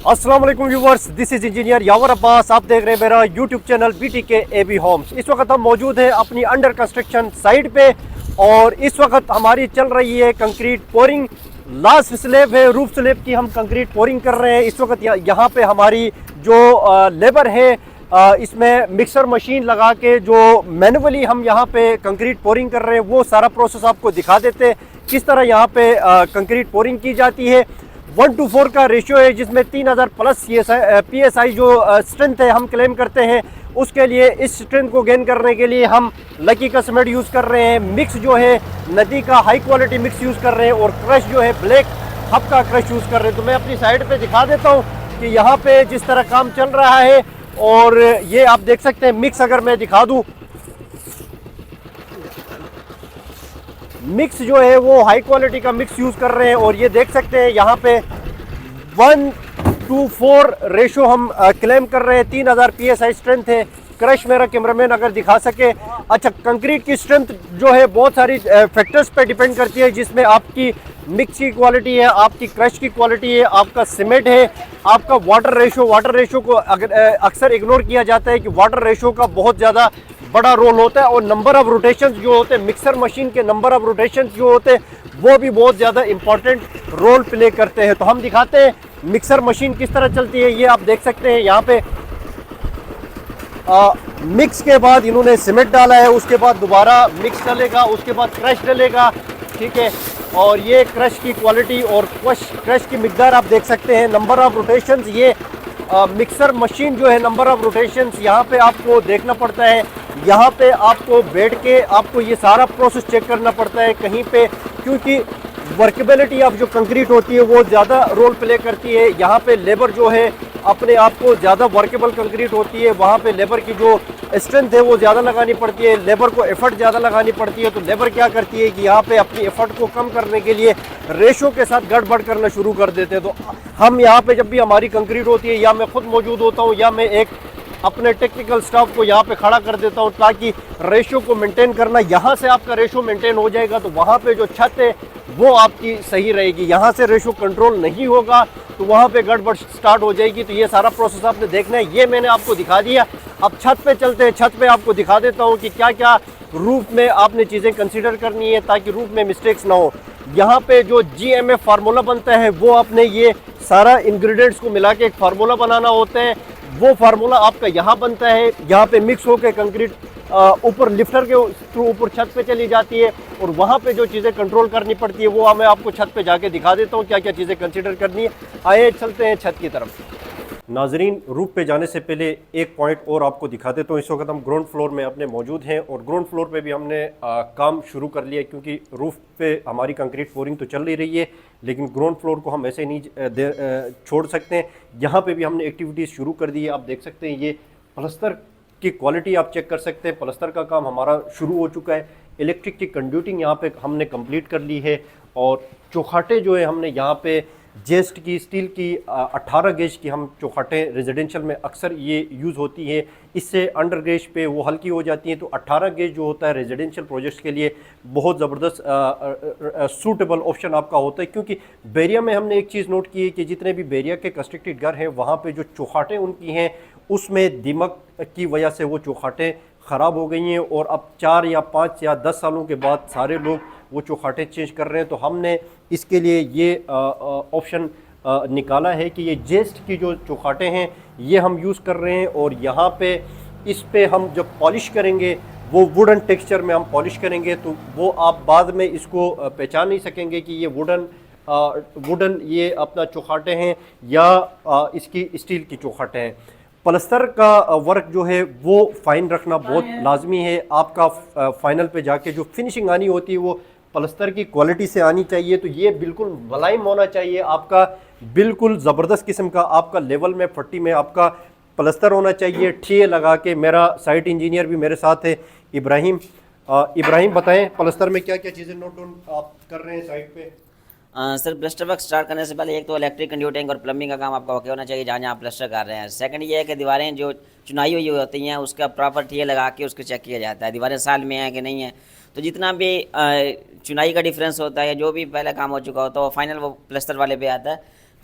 अस्सलाम वालेकुम viewers, this is engineer Yawar Abbas. आप देख रहे हैं मेरा YouTube channel BTK AB homes. इस वक्त हम मौजूद हैं अपनी अंडर कंस्ट्रक्शन साइट पे और इस वक्त हमारी चल रही है कंक्रीट पोरिंग। लास्ट स्लैब है, रूफ स्लैब की हम कंक्रीट पोरिंग कर रहे हैं। इस वक्त यहाँ पे हमारी जो लेबर है इसमें मिक्सर मशीन लगा के जो मैनुअली हम यहाँ पे कंक्रीट पोरिंग कर रहे हैं वो सारा प्रोसेस आपको दिखा देते हैं किस तरह यहाँ पे कंक्रीट पोरिंग की जाती है। 1:4 का रेशियो है जिसमें 3000 प्लस PSI जो स्ट्रेंथ है हम क्लेम करते हैं। उसके लिए इस स्ट्रेंथ को गेन करने के लिए हम लकी का सीमेंट यूज़ कर रहे हैं। मिक्स जो है नदी का हाई क्वालिटी मिक्स यूज़ कर रहे हैं और क्रश जो है ब्लैक हब का क्रश यूज़ कर रहे हैं। तो मैं अपनी साइड पे दिखा देता हूँ कि यहाँ पे जिस तरह काम चल रहा है और ये आप देख सकते हैं मिक्स अगर मैं दिखा दूँ, मिक्स जो है वो हाई क्वालिटी का मिक्स यूज़ कर रहे हैं और ये देख सकते हैं यहाँ पे 1:4 रेशो हम क्लेम कर रहे हैं। 3000 PSI स्ट्रेंथ है। क्रश मेरा कैमरामैन अगर दिखा सके। अच्छा, कंक्रीट की स्ट्रेंथ जो है बहुत सारी फैक्टर्स पे डिपेंड करती है जिसमें आपकी मिक्स की क्वालिटी है, आपकी क्रश की क्वालिटी है, आपका सीमेंट है, आपका वाटर रेशो को अगर अक्सर इग्नोर किया जाता है कि वाटर रेशो का बहुत ज़्यादा बड़ा रोल होता है और नंबर ऑफ रोटेशंस जो होते हैं मिक्सर मशीन के नंबर ऑफ रोटेशंस जो होते हैं वो भी बहुत ज़्यादा इंपॉर्टेंट रोल प्ले करते हैं। तो हम दिखाते हैं मिक्सर मशीन किस तरह चलती है। ये आप देख सकते हैं यहाँ पे मिक्स के बाद इन्होंने सीमेंट डाला है, उसके बाद दोबारा मिक्स डलेगा, उसके बाद क्रश डलेगा, ठीक है। और ये क्रश की क्वालिटी और क्रश की मिकदार आप देख सकते हैं। नंबर ऑफ रोटेशंस, ये मिक्सर मशीन जो है नंबर ऑफ रोटेशंस यहाँ पे आपको देखना पड़ता है। यहाँ पे आपको बैठ के आपको ये सारा प्रोसेस चेक करना पड़ता है कहीं पे, क्योंकि वर्केबिलिटी ऑफ जो कंक्रीट होती है वो ज़्यादा रोल प्ले करती है। यहाँ पे लेबर जो है अपने आप को ज़्यादा वर्केबल कंक्रीट होती है, वहाँ पे लेबर की जो स्ट्रेंथ है वो ज़्यादा लगानी पड़ती है, लेबर को एफर्ट ज़्यादा लगानी पड़ती है। तो लेबर क्या करती है कि यहाँ पे अपनी एफर्ट को कम करने के लिए रेशो के साथ गड़बड़ करना शुरू कर देते हैं। तो हम यहाँ पे जब भी हमारी कंक्रीट होती है या मैं खुद मौजूद होता हूँ या मैं एक अपने टेक्निकल स्टाफ को यहाँ पे खड़ा कर देता हूँ ताकि रेशो को मेंटेन करना, यहाँ से आपका रेशो मेंटेन हो जाएगा तो वहाँ पे जो छत है वो आपकी सही रहेगी। यहाँ से रेशो कंट्रोल नहीं होगा तो वहाँ पे गड़बड़ स्टार्ट हो जाएगी। तो ये सारा प्रोसेस आपने देखना है, ये मैंने आपको दिखा दिया। अब छत पे चलते हैं, छत पे आपको दिखा देता हूँ कि क्या क्या रूफ में आपने चीज़ें कंसिडर करनी है ताकि रूफ में मिस्टेक्स ना हो। यहाँ पे जो GMF फार्मूला बनता है वो आपने ये सारा इंग्रेडिएंट्स को मिला के एक फार्मूला बनाना होता है। वो फार्मूला आपका यहाँ बनता है, यहाँ पे मिक्स होकर कंक्रीट ऊपर लिफ्टर के थ्रू ऊपर छत पे चली जाती है और वहाँ पे जो चीज़ें कंट्रोल करनी पड़ती है वो मैं आपको छत पे जाके दिखा देता हूँ क्या क्या चीज़ें कंसीडर करनी है। आइए चलते हैं छत की तरफ। नाजरीन, रूफ पे जाने से पहले एक पॉइंट और आपको दिखा देता हूँ। इस वक्त हम ग्राउंड फ्लोर में अपने मौजूद हैं और ग्राउंड फ्लोर पे भी हमने काम शुरू कर लिया क्योंकि रूफ पे हमारी कंक्रीट फ्लोरिंग तो चल ही रही है लेकिन ग्राउंड फ्लोर को हम ऐसे नहीं छोड़ सकते हैं। यहाँ पे भी हमने एक्टिविटीज़ शुरू कर दी है। आप देख सकते हैं ये प्लस्तर की क्वालिटी आप चेक कर सकते हैं। प्लस्तर का काम हमारा शुरू हो चुका है। इलेक्ट्रिक की कंड्यूटिंग यहाँ पे हमने कंप्लीट कर ली है और चौखाटे जो है हमने यहाँ पे जेस्ट की स्टील की 18 गेज की हम चौखाटें रेजिडेंशियल में अक्सर ये यूज़ होती है। इससे अंडर गेज पे वो हल्की हो जाती हैं। तो 18 गेज जो होता है रेजिडेंशियल प्रोजेक्ट्स के लिए बहुत ज़बरदस्त सूटेबल ऑप्शन आपका होता है क्योंकि बैरिया में हमने एक चीज़ नोट की है कि जितने भी बैरिया के कंस्ट्रक्टेड घर हैं वहाँ पे जो चौखाटें उनकी हैं उसमें दीमक की वजह से वो चौखाटें ख़राब हो गई हैं और अब 4 या 5 या 10 सालों के बाद सारे लोग वो चौखाटें चेंज कर रहे हैं। तो हमने इसके लिए ये ऑप्शन निकाला है कि ये जेस्ट की जो चौखाटें हैं ये हम यूज़ कर रहे हैं और यहाँ पे इस पे हम जब पॉलिश करेंगे वो वुडन टेक्सचर में हम पॉलिश करेंगे तो वो आप बाद में इसको पहचान नहीं सकेंगे कि ये वुडन ये अपना चौखाटें हैं या इसकी स्टील की चौखाटें हैं। प्लस्तर का वर्क जो है वो फाइन रखना बहुत लाजमी है। आपका फाइनल पे जाके जो फिनिशिंग आनी होती है वो प्लस्तर की क्वालिटी से आनी चाहिए। तो ये बिल्कुल मुलायम होना चाहिए, आपका बिल्कुल ज़बरदस्त किस्म का आपका लेवल में फट्टी में आपका प्लस्तर होना चाहिए ठिए लगा के। मेरा साइट इंजीनियर भी मेरे साथ है इब्राहिम। इब्राहिम बताएं प्लस्तर में क्या क्या चीज़ें नोट डाउन आप कर रहे हैं साइट पे। सर प्लस्टर वर्क स्टार्ट करने से पहले एक तो इलेक्ट्रिक कंड्यूटिंग और प्लम्बिंग का काम आपका ओके होना चाहिए जहाँ जहाँ आप प्लस्टर कर रहे हैं। सेकंड ये है कि दीवारें जो चुनाई हुई होती हैं उसका प्रॉपर ठिए लगा के उसको चेक किया जाता है दीवारें साल में हैं कि नहीं है। तो जितना भी चुनाई का डिफरेंस होता है जो भी पहला काम हो चुका होता है वो फाइनल वो प्लस्तर वाले पे आता है।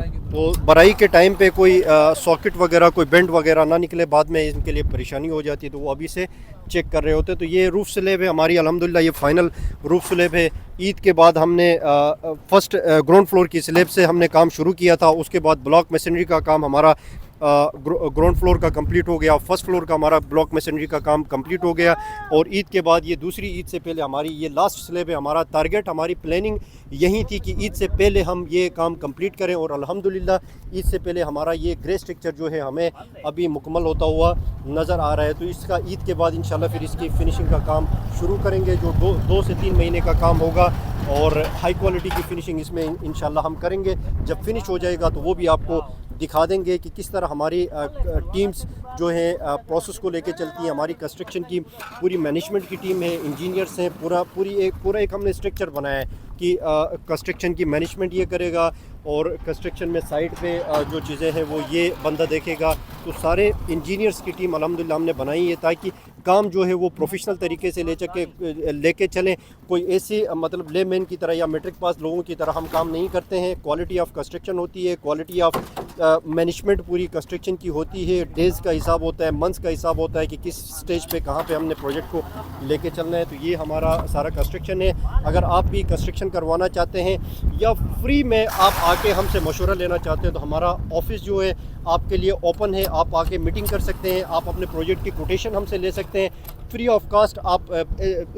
बराई की तो बराई के टाइम पे कोई सॉकेट वगैरह कोई बेंड वगैरह ना निकले, बाद में इनके लिए परेशानी हो जाती है, तो वो अभी से चेक कर रहे होते हैं। तो ये रूफ स्लैब है हमारी, अल्हम्दुलिल्लाह ये फाइनल रूफ स्लैब है। ईद के बाद हमने फर्स्ट ग्राउंड फ्लोर की स्लैब से हमने काम शुरू किया था, उसके बाद ब्लॉक मशीनरी का काम हमारा ग्राउंड फ्लोर का कंप्लीट हो गया, फर्स्ट फ्लोर का हमारा ब्लॉक मशीनरी का काम कंप्लीट हो गया, और ईद के बाद ये दूसरी ईद से पहले हमारी ये लास्ट स्लैब है। हमारा टारगेट, हमारी प्लानिंग यही थी कि ईद से पहले हम ये काम कंप्लीट करें, और अल्हम्दुलिल्लाह ईद से पहले हमारा ये ग्रे स्ट्रक्चर जो है हमें अभी मुकम्मल होता हुआ नज़र आ रहा है। तो इसका ईद के बाद इंशाल्लाह फिर इसकी फिनिशिंग का काम शुरू करेंगे, जो दो से 3 महीने का काम होगा, और हाई क्वालिटी की फिनिशिंग इसमें इंशाल्लाह हम करेंगे। जब फिनिश हो जाएगा तो वो भी आपको दिखा देंगे कि किस तरह हमारी टीम्स जो है प्रोसेस को लेके चलती हैं। हमारी कंस्ट्रक्शन की पूरी मैनेजमेंट की टीम है, इंजीनियर्स हैं, पूरा एक हमने स्ट्रक्चर बनाया है कि कंस्ट्रक्शन की मैनेजमेंट ये करेगा, और कंस्ट्रक्शन में साइड पे जो चीज़ें हैं वो ये बंदा देखेगा। तो सारे इंजीनियर्स की टीम अल्हम्दुलिल्लाह हमने बनाई है ताकि काम जो है वो प्रोफेशनल तरीके से लेके चलें। कोई ऐसी मतलब लेमैन की तरह या मैट्रिक पास लोगों की तरह हम काम नहीं करते हैं। क्वालिटी ऑफ कंस्ट्रक्शन होती है, क्वालिटी ऑफ मैनेजमेंट पूरी कंस्ट्रक्शन की होती है। डेज़ का हिसाब होता है, मंथ्स का हिसाब होता है कि किस स्टेज पे कहाँ पे हमने प्रोजेक्ट को लेके चलना है। तो ये हमारा सारा कंस्ट्रक्शन है। अगर आप भी कंस्ट्रक्शन करवाना चाहते हैं या फ्री में आप आके हमसे मशवरा लेना चाहते हैं तो हमारा ऑफिस जो है आपके लिए ओपन है। आप आके मीटिंग कर सकते हैं, आप अपने प्रोजेक्ट की कोटेशन हमसे ले सकते हैं फ्री ऑफ कास्ट। आप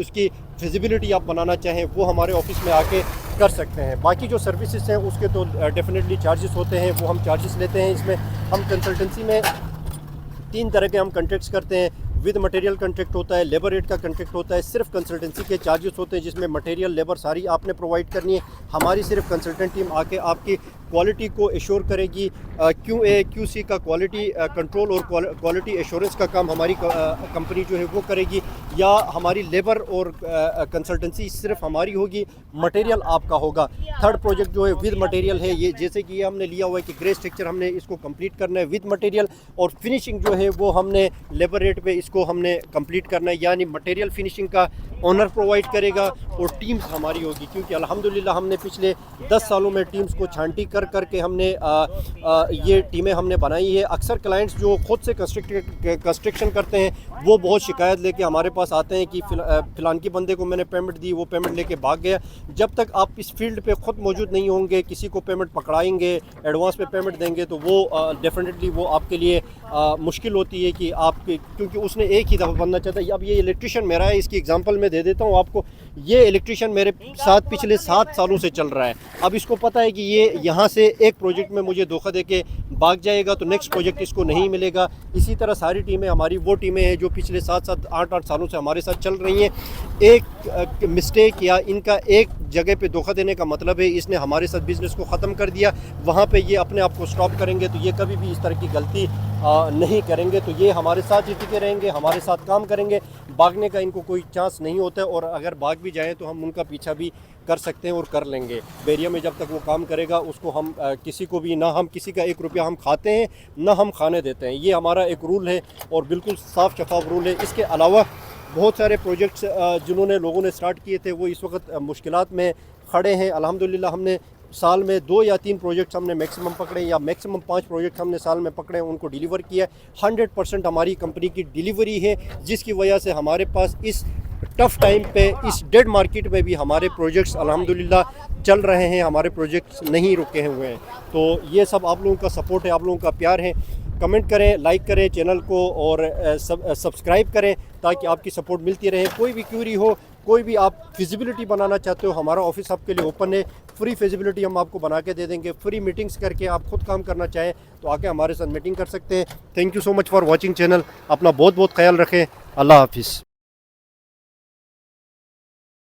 उसकी फिजिबिलिटी आप बनाना चाहें वो हमारे ऑफिस में आके कर सकते हैं। बाकी जो सर्विसेज हैं उसके तो डेफिनेटली चार्जेस होते हैं, वो हम चार्जेस लेते हैं। इसमें हम कंसल्टेंसी में 3 तरह के हम कॉन्ट्रैक्ट्स करते हैं। विद मटेरियल कॉन्ट्रैक्ट होता है, लेबर रेट का कॉन्ट्रैक्ट होता है, सिर्फ कंसल्टेंसी के चार्जेस होते हैं जिसमें मटेरियल लेबर सारी आपने प्रोवाइड करनी है। हमारी सिर्फ कंसल्टेंट टीम आके आपकी क्वालिटी को एश्योर करेगी। QA QC का क्वालिटी कंट्रोल और क्वालिटी एश्योरेंस का काम हमारी कंपनी जो है वो करेगी, या हमारी लेबर और कंसल्टेंसी सिर्फ हमारी होगी, मटेरियल आपका होगा। थर्ड प्रोजेक्ट जो है विद मटेरियल है, ये जैसे कि ये हमने लिया हुआ है कि ग्रे स्ट्रक्चर हमने इसको कंप्लीट करना है विद मटेरियल, और फिनिशिंग जो है वो हमने लेबर रेट पे इसको हमने कंप्लीट करना है। यानी मटेरियल फिनिशिंग का ओनर प्रोवाइड करेगा और टीम्स हमारी होगी, क्योंकि अल्हम्दुलिल्लाह हमने पिछले 10 सालों में टीम्स को छांटी करके हमने ये टीमें हमने बनाई है। अक्सर क्लाइंट्स जो खुद से कंस्ट्रक्शन करते हैं वो बहुत शिकायत लेके हमारे पास आते हैं कि फ़िलानकी बंदे को मैंने पेमेंट दी, वो पेमेंट लेके भाग गया। जब तक आप इस फील्ड पे ख़ुद मौजूद नहीं होंगे, किसी को पेमेंट पकड़ाएंगे, एडवांस पे पेमेंट देंगे, तो वो डेफिनेटली वो आपके लिए मुश्किल होती है कि आप, क्योंकि उसने एक ही दफ़ा बनना चाहता है। अब ये इलेक्ट्रिशियन मेरा है, इसकी एग्जांपल मैं दे देता हूँ आपको। ये इलेक्ट्रिशियन मेरे साथ पिछले 7 सालों से चल रहा है। अब इसको पता है कि ये यहाँ से एक प्रोजेक्ट में मुझे धोखा देके भाग जाएगा तो नेक्स्ट प्रोजेक्ट इसको नहीं मिलेगा। इसी तरह सारी टीमें हमारी वो टीमें हैं जो पिछले 7-7, 8-8 सालों से हमारे साथ चल रही हैं। एक मिस्टेक या इनका एक जगह पे धोखा देने का मतलब है इसने हमारे साथ बिज़नेस को ख़त्म कर दिया, वहाँ पे ये अपने आप को स्टॉप करेंगे तो ये कभी भी इस तरह की गलती नहीं करेंगे। तो ये हमारे साथ ही टिके रहेंगे, हमारे साथ काम करेंगे, भागने का इनको कोई चांस नहीं होता है। और अगर भाग भी जाएँ तो हम उनका पीछा भी कर सकते हैं और कर लेंगे। बैरिया में जब तक वो काम करेगा उसको हम किसी को भी, ना हम किसी का 1 रुपया हम खाते हैं ना हम खाने देते हैं। ये हमारा एक रूल है और बिल्कुल साफ़ शफाफ रूल है। इसके अलावा बहुत सारे प्रोजेक्ट्स जिन्होंने लोगों ने स्टार्ट किए थे वो इस वक्त मुश्किलात में खड़े हैं। अल्हम्दुलिल्लाह हमने साल में 2 या 3 प्रोजेक्ट्स हमने मैक्सिमम पकड़े, या मैक्सिमम 5 प्रोजेक्ट हमने साल में पकड़े, उनको डिलीवर किया। 100% हमारी कंपनी की डिलीवरी है, जिसकी वजह से हमारे पास इस टफ़ टाइम पे, इस डेड मार्केट में भी हमारे प्रोजेक्ट्स अल्हम्दुलिल्लाह चल रहे हैं, हमारे प्रोजेक्ट्स नहीं रुके हुए हैं। तो ये सब आप लोगों का सपोर्ट है, आप लोगों का प्यार है। कमेंट करें, लाइक करें चैनल को और सब्सक्राइब करें ताकि आपकी सपोर्ट मिलती रहे। कोई भी क्यूरी हो, कोई भी आप फिजिबिलिटी बनाना चाहते हो, हमारा ऑफिस आपके लिए ओपन है। फ्री फिजिबिलिटी हम आपको बना के दे देंगे। फ्री मीटिंग्स करके आप खुद काम करना चाहें तो आके हमारे साथ मीटिंग कर सकते हैं। Thank you so much for watching channel. अपना बहुत बहुत ख्याल रखें। अल्लाह हाफिज़।